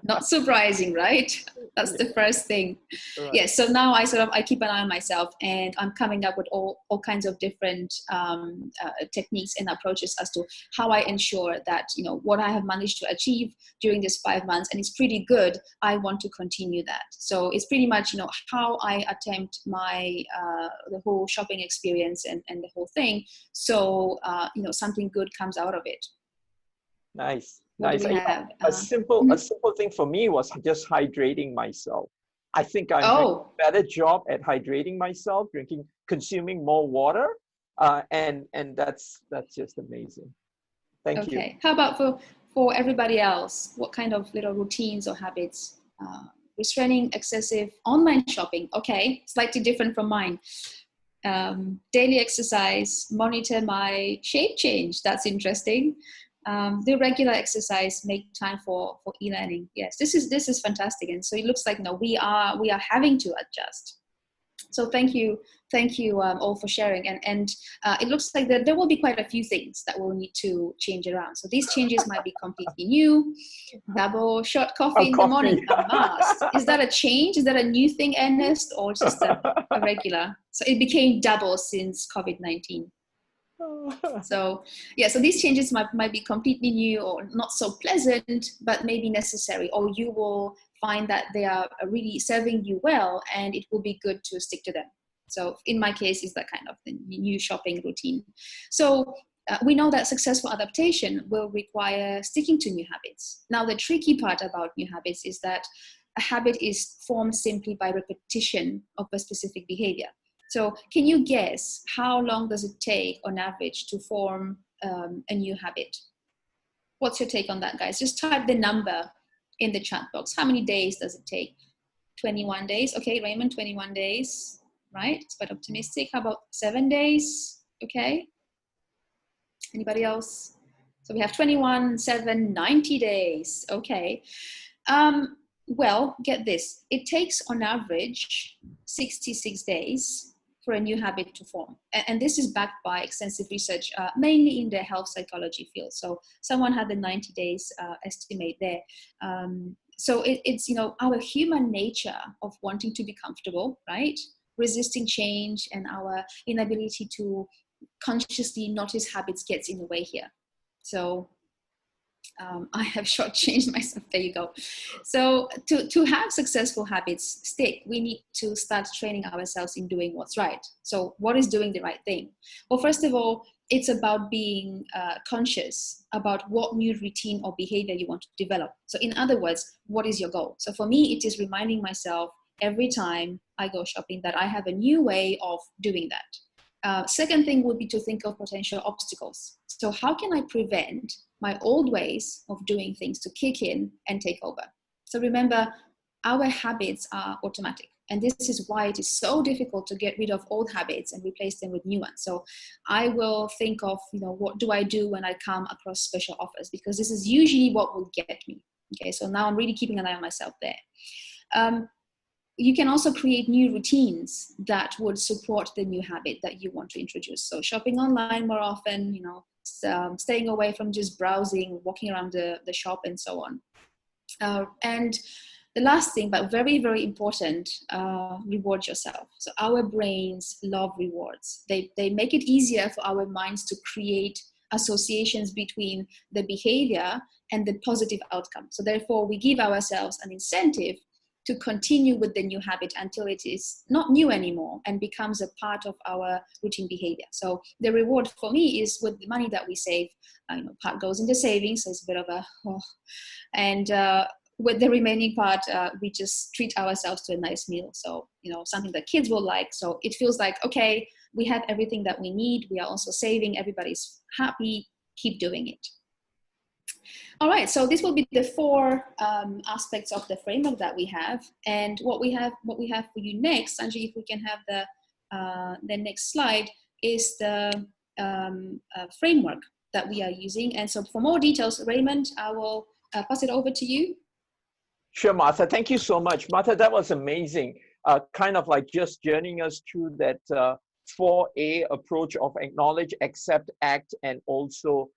Not surprising, right? That's the first thing. Right. Yes, so now I keep an eye on myself, and I'm coming up with all kinds of different techniques and approaches as to how I ensure that, what I have managed to achieve during this 5 months, and it's pretty good, I want to continue that. So it's pretty much, how I attempt my, the whole shopping experience and the whole thing. So, something good comes out of it. Nice. Nice. A simple thing for me was just hydrating myself. I think I'm doing a better job at hydrating myself, consuming more water, and that's just amazing. Thank you. Okay. How about for everybody else? What kind of little routines or habits? Restraining excessive online shopping. Okay, slightly different from mine. Daily exercise. Monitor my shape change. That's interesting. Do regular exercise, make time for e-learning. Yes, this is fantastic. And so it looks like we are having to adjust. So thank you all for sharing. And it looks like that there will be quite a few things that we'll need to change around. So these changes might be completely new. Double shot coffee in the morning, a must. Is that a change? Is that a new thing, Ernest, or just a regular? So it became double since COVID-19. So these changes might be completely new or not so pleasant, but maybe necessary, or you will find that they are really serving you well and it will be good to stick to them. So in my case, is that kind of the new shopping routine. So we know that successful adaptation will require sticking to new habits. Now, the tricky part about new habits is that a habit is formed simply by repetition of a specific behavior. So can you guess how long does it take on average to form a new habit? What's your take on that, guys? Just type the number in the chat box. How many days does it take? 21 days. Okay, Raymond, 21 days. right? It's quite optimistic. How about 7 days? Okay. Anybody else? So we have 21, 7, 90 days. Okay. Well, get this. It takes on average 66 days for a new habit to form. And this is backed by extensive research, mainly in the health psychology field. So someone had the 90 days estimate there. So it's, you know, our human nature of wanting to be comfortable, right? Resisting change and our inability to consciously notice habits gets in the way here. So I have shortchanged myself. There you go. So to have successful habits stick, we need to start training ourselves in doing what's right. So what is doing the right thing? Well, first of all, it's about being conscious about what new routine or behavior you want to develop. So in other words, what is your goal? So for me, it is reminding myself every time I go shopping that I have a new way of doing that. Second thing would be to think of potential obstacles. So how can I prevent my old ways of doing things to kick in and take over? So remember, our habits are automatic. And this is why it is so difficult to get rid of old habits and replace them with new ones. So I will think of, you know, what do I do when I come across special offers? Because this is usually what will get me. Okay, so now I'm really keeping an eye on myself there. You can also create new routines that would support the new habit that you want to introduce. So shopping online more often, you know, staying away from just browsing, walking around the shop and so on. And the last thing, but very, very important, reward yourself. So our brains love rewards. They make it easier for our minds to create associations between the behavior and the positive outcome. So therefore, we give ourselves an incentive to continue with the new habit until it is not new anymore and becomes a part of our routine behavior. So the reward for me is with the money that we save, you know, part goes into savings, so it's a bit of a, and with the remaining part, we just treat ourselves to a nice meal. So, you know, something that kids will like. So it feels like, okay, we have everything that we need. We are also saving, everybody's happy, keep doing it. All right, so this will be the 4 aspects of the framework that we have, and what we have for you next, Sanjay, if we can have the next slide, is the framework that we are using. And so for more details, Raymond, I will pass it over to you. Sure, Martha. Thank you so much, Martha. That was amazing. Kind of like just journeying us through that 4A approach of acknowledge, accept, act, and also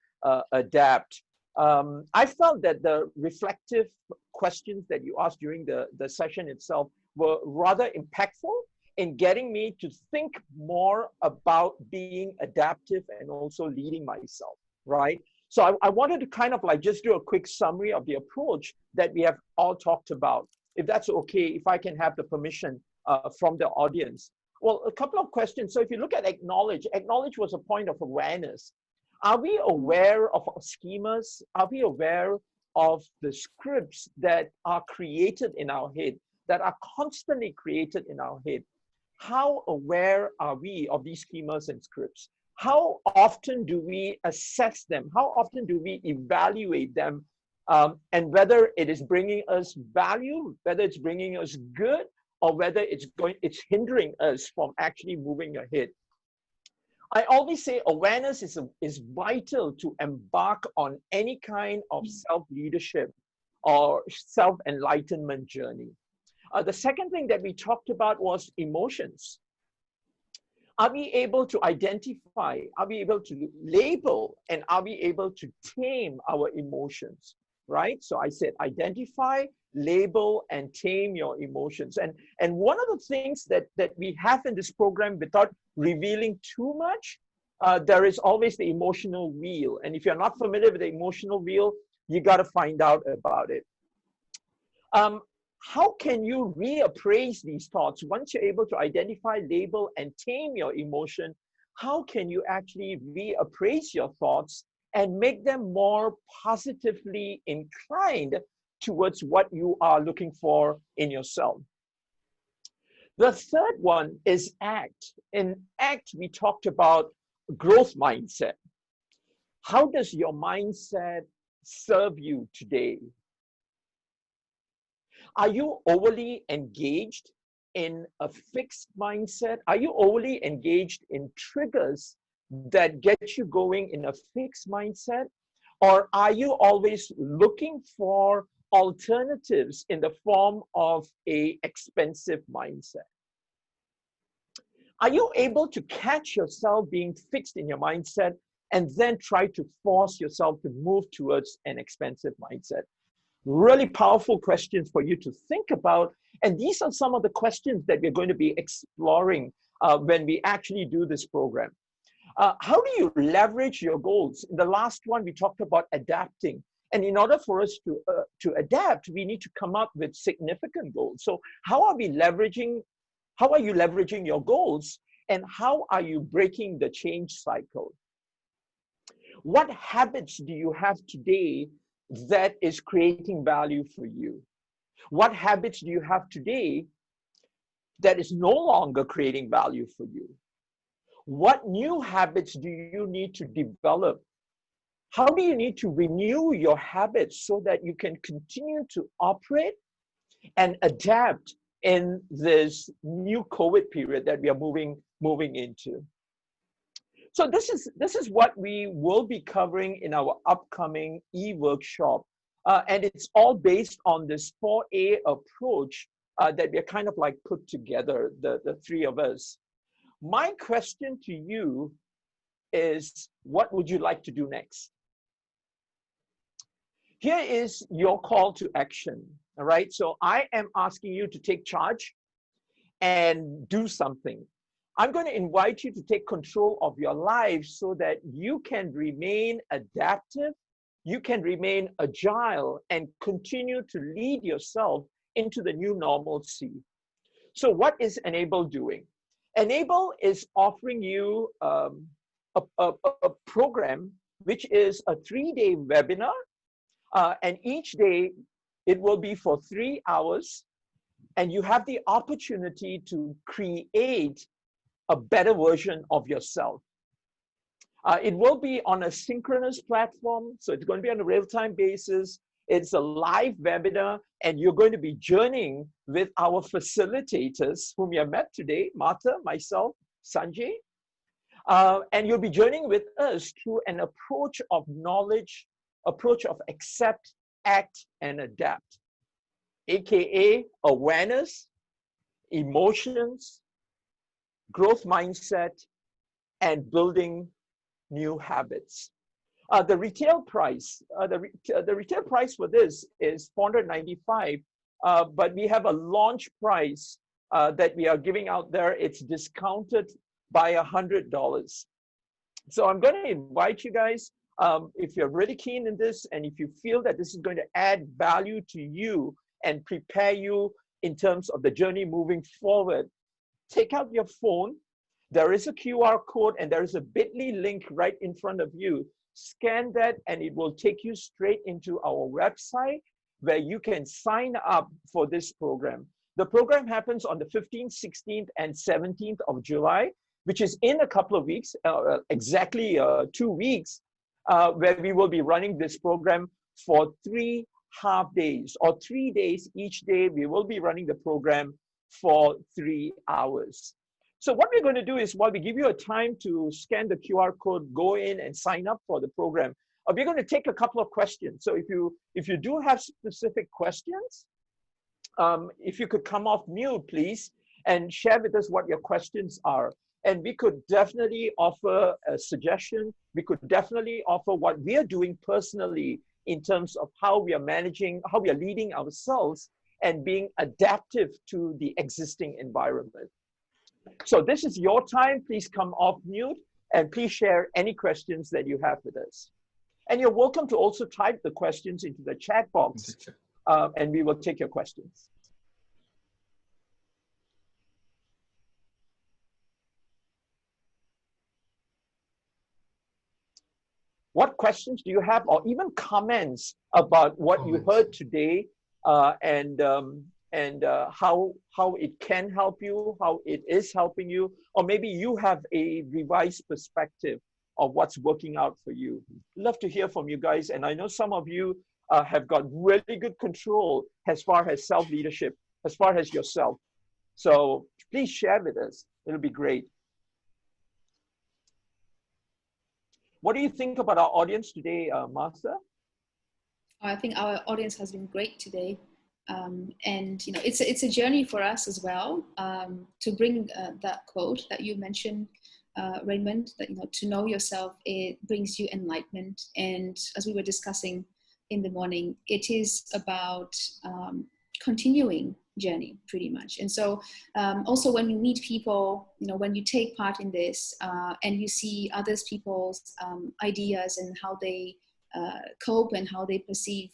adapt. I felt that the reflective questions that you asked during the session itself were rather impactful in getting me to think more about being adaptive and also leading myself, right? So I wanted to kind of like just do a quick summary of the approach that we have all talked about. If that's okay, if I can have the permission from the audience. Well, a couple of questions. So if you look at acknowledge was a point of awareness. Are we aware of our schemas? Are we aware of the scripts that are created in our head, that are constantly created in our head? How aware are we of these schemas and scripts? How often do we assess them? How often do we evaluate them? And whether it is bringing us value, whether it's bringing us good, or whether it's hindering us from actually moving ahead. I always say awareness is vital to embark on any kind of self-leadership or self-enlightenment journey. The second thing that we talked about was emotions. Are we able to identify, are we able to label, and are we able to tame our emotions, right? So I said identify, label, and tame your emotions. And one of the things that we have in this program, without revealing too much, there is always the emotional wheel. And if you're not familiar with the emotional wheel, you got to find out about it. How can you reappraise these thoughts? Once you're able to identify, label, and tame your emotion, how can you actually reappraise your thoughts and make them more positively inclined towards what you are looking for in yourself? The third one is ACT. In ACT, we talked about growth mindset. How does your mindset serve you today? Are you overly engaged in a fixed mindset? Are you only engaged in triggers that get you going in a fixed mindset? Or are you always looking for alternatives in the form of an expensive mindset? Are you able to catch yourself being fixed in your mindset and then try to force yourself to move towards an expensive mindset? Really powerful questions for you to think about. And these are some of the questions that we're going to be exploring when we actually do this program. How do you leverage your goals? In the last one, we talked about adapting. And in order for us to adapt, we need to come up with significant goals. So how are you leveraging your goals? And how are you breaking the change cycle? What habits do you have today that is creating value for you? What habits do you have today that is no longer creating value for you? What new habits do you need to develop? How do you need to renew your habits so that you can continue to operate and adapt in this new COVID period that we are moving into? So this is what we will be covering in our upcoming e-workshop. And it's all based on this 4A approach that we're kind of like put together, the three of us. My question to you is, what would you like to do next? Here is your call to action, all right? So I am asking you to take charge and do something. I'm going to invite you to take control of your life so that you can remain adaptive, you can remain agile, and continue to lead yourself into the new normalcy. So what is Enable doing? Enable is offering you a program which is a 3-day webinar, and each day it will be for 3 hours, and you have the opportunity to create a better version of yourself. It will be on a synchronous platform, so it's going to be on a real-time basis. It's a live webinar, and you're going to be journeying with our facilitators, whom you have met today, Martha, myself, Sanjay. And you'll be journeying with us through an approach of knowledge, approach of accept, act, and adapt, aka awareness, emotions, growth mindset, and building new habits. The retail price, the retail price for this is $495, but we have a launch price that we are giving out there. It's discounted by $100. So I'm going to invite you guys, if you're really keen in this, and if you feel that this is going to add value to you and prepare you in terms of the journey moving forward, take out your phone. There is a QR code and there is a bit.ly link right in front of you. Scan that and it will take you straight into our website where you can sign up for this program. The program happens on the 15th, 16th, and 17th of July, which is in a couple of weeks, exactly 2 weeks, where we will be running this program for 3 half days, or 3 days. Each day we will be running the program for 3 hours. So what we're going to do is, while we give you a time to scan the QR code, go in and sign up for the program, we're going to take a couple of questions. So if you do have specific questions, if you could come off mute, please, and share with us what your questions are. And we could definitely offer a suggestion. We could definitely offer what we are doing personally in terms of how we are managing, how we are leading ourselves and being adaptive to the existing environment. So this is your time. Please come off mute and please share any questions that you have with us. And you're welcome to also type the questions into the chat box, and we will take your questions. What questions do you have, or even comments about what you heard today, and how it can help you, how it is helping you, or maybe you have a revised perspective of what's working out for you? Love to hear from you guys, and I know some of you have got really good control as far as self-leadership, as far as yourself. So please share with us. It'll be great. What do you think about our audience today, Martha? I think our audience has been great today. And you know, it's a journey for us as well, to bring that quote that you mentioned, Raymond, that, you know, to know yourself, it brings you enlightenment. And as we were discussing in the morning, it is about continuing journey pretty much. And so also when you meet people, you know, when you take part in this and you see others people's ideas and how they cope and how they perceive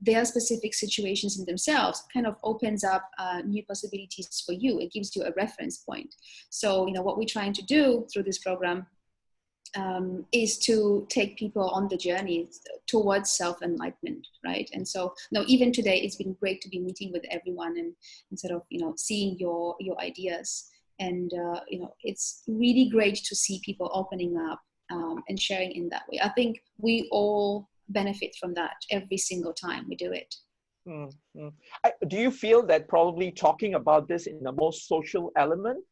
their specific situations in themselves, kind of opens up new possibilities for you. It gives you a reference point. So, you know, what we're trying to do through this program is to take people on the journey towards self-enlightenment, right? And so, no, even today, it's been great to be meeting with everyone and sort of, you know, seeing your ideas. And, you know, it's really great to see people opening up and sharing in that way. I think we all benefit from that every single time we do it. Mm-hmm. Do you feel that probably talking about this in the most social element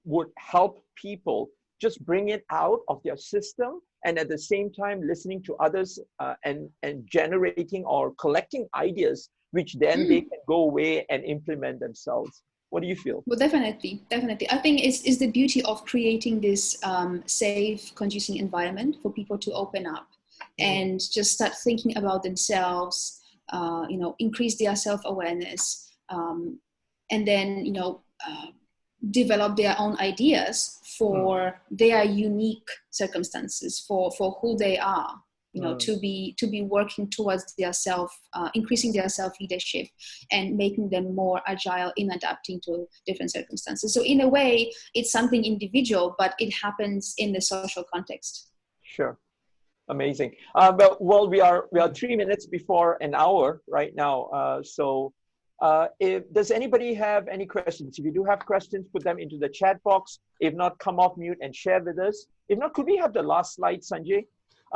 would help people just bring it out of their system, and at the same time listening to others and generating or collecting ideas, which then they can go away and implement themselves? What do you feel? Well, definitely. I think it's the beauty of creating this safe, conducive environment for people to open up and just start thinking about themselves, you know, increase their self-awareness, and then, you know, develop their own ideas for their unique circumstances, for who they are, you know, to be working towards their increasing their self-leadership and making them more agile in adapting to different circumstances. So in a way, it's something individual, but it happens in the social context. Sure. Amazing. Well, we are 3 minutes before an hour right now. Does anybody have any questions? If you do have questions, put them into the chat box. If not, come off mute and share with us. If not, could we have the last slide, Sanjay?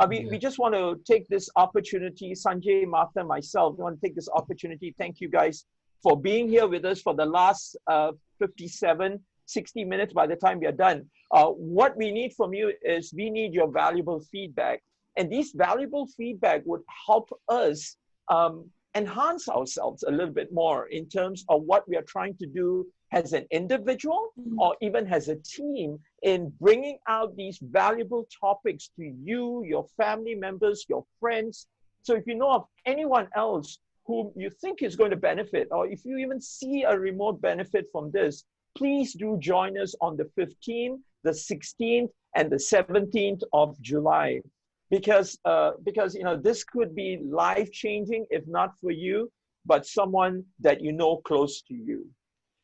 We just want to take this opportunity, Sanjay, Martha, myself, we want to take this opportunity. Thank you guys for being here with us for the last 57, 60 minutes by the time we are done. What we need from you is we need your valuable feedback. And these valuable feedback would help us enhance ourselves a little bit more in terms of what we are trying to do as an individual or even as a team in bringing out these valuable topics to you, your family members, your friends. So if you know of anyone else whom you think is going to benefit, or if you even see a remote benefit from this, please do join us on the 15th, the 16th, and the 17th of July. Because you know, this could be life-changing, if not for you, but someone that you know close to you.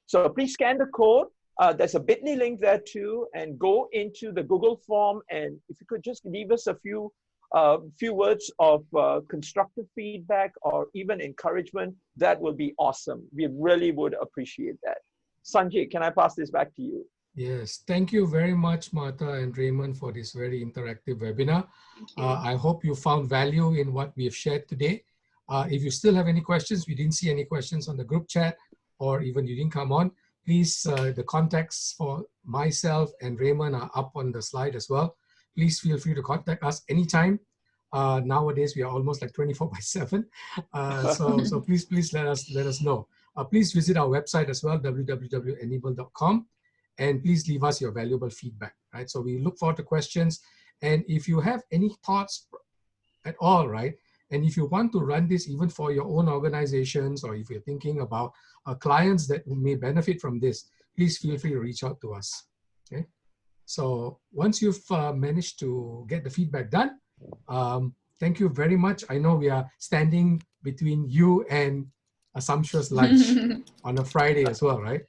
So please scan the code. There's a bit.ly link there too, and go into the Google form. And if you could just leave us a few words of constructive feedback or even encouragement, that will be awesome. We really would appreciate that. Sanjay, can I pass this back to you? Yes, thank you very much, Martha and Raymond, for this very interactive webinar. I hope you found value in what we have shared today. If you still have any questions, we didn't see any questions on the group chat, or even you didn't come on, please, the contacts for myself and Raymond are up on the slide as well. Please feel free to contact us anytime. Nowadays, we are almost like 24/7. So please let us know. Please visit our website as well, www.enable.com. And please leave us your valuable feedback, right? So we look forward to questions. And if you have any thoughts at all, right? And if you want to run this even for your own organizations, or if you're thinking about clients that may benefit from this, please feel free to reach out to us, okay? So once you've managed to get the feedback done, thank you very much. I know we are standing between you and a sumptuous lunch on a Friday as well, right?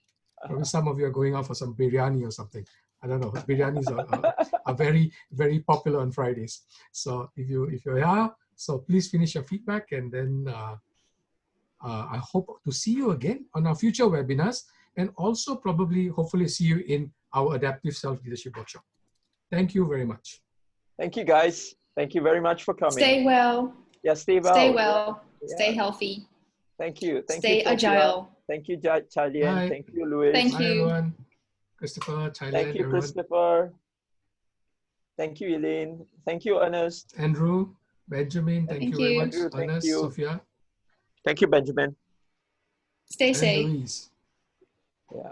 Probably some of you are going out for some biryani or something. I don't know. Biryanis are very, very popular on Fridays. So if you are, so please finish your feedback, and then I hope to see you again on our future webinars, and also probably, hopefully, see you in our Adaptive Self-Leadership Workshop. Thank you very much. Thank you, guys. Thank you very much for coming. Stay well. Yeah, stay well. Stay well. Yeah. Stay healthy. Thank you. Stay agile. Thank you, Chalian. Bye. Thank you, Louis. Thank Bye, you. everyone. Christopher, Thailand, Thank you, everyone. Christopher. Thank you, Elaine. Thank you, Ernest. Andrew, Benjamin, thank Thank you very you. much. Andrew, thank Ernest, you. Sophia, Thank you, Benjamin. Stay and safe. Louise. Yeah.